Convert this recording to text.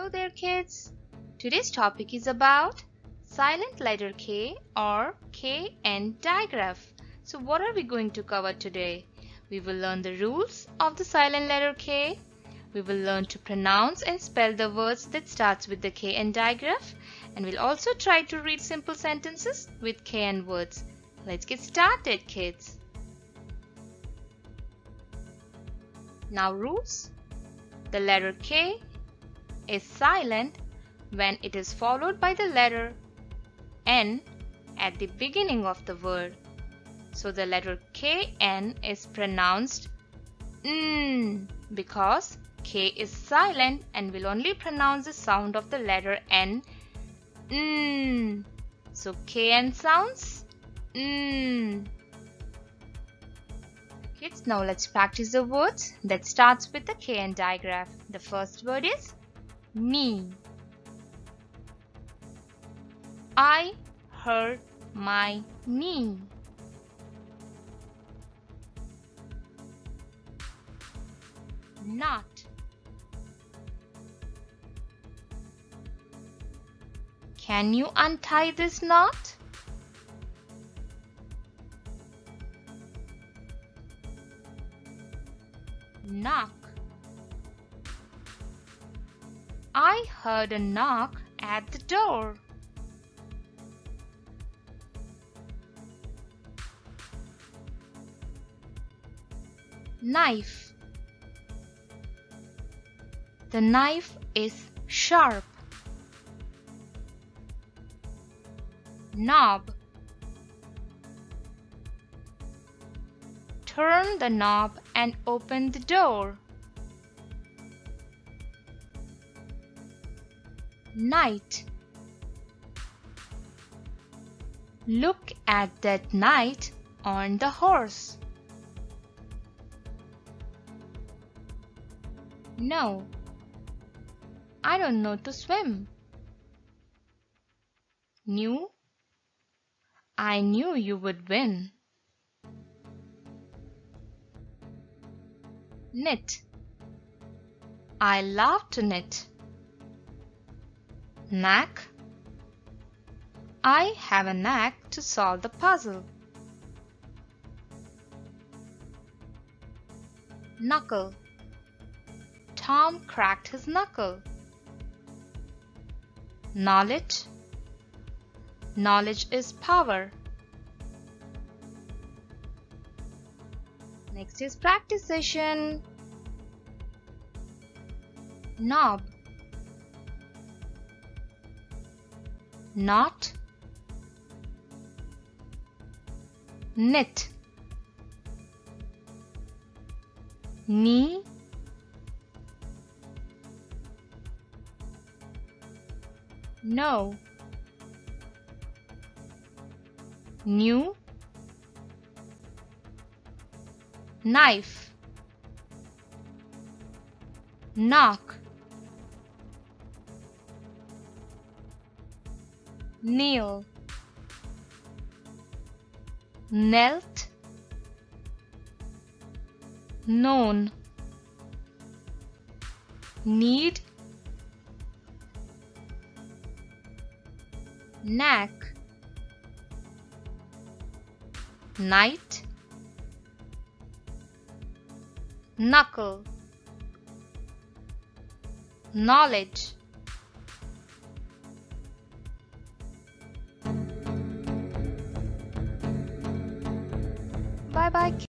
Hello there kids! Today's topic is about silent letter K or KN digraph. So what are we going to cover today? We will learn the rules of the silent letter K. We will learn to pronounce and spell the words that starts with the KN digraph, and we'll also try to read simple sentences with KN words. Let's get started kids. Now rules. The letter K is silent when it is followed by the letter N at the beginning of the word. So the letter KN is pronounced N because K is silent and will only pronounce the sound of the letter N. N. So KN sounds N. Kids, now let's practice the words that starts with the KN digraph. The first word is me. I hurt my knee. Not. Can you untie this knot? Knock. I heard a knock at the door. Knife. The knife is sharp. Knob. Turn the knob and open the door. Knight. Look at that knight on the horse. No, I don't know to swim. Knew. I knew you would win. Knit. I love to knit. Knack. I have a knack to solve the puzzle. Knuckle. Tom cracked his knuckle. Knowledge. Knowledge is power. Next is practice session. Knob. Knot. Knit. Knee. No. Knew. Knife. Knock. Kneel. Knelt. Known. Need. Knack. Night. Knuckle. Knowledge. Bye bye.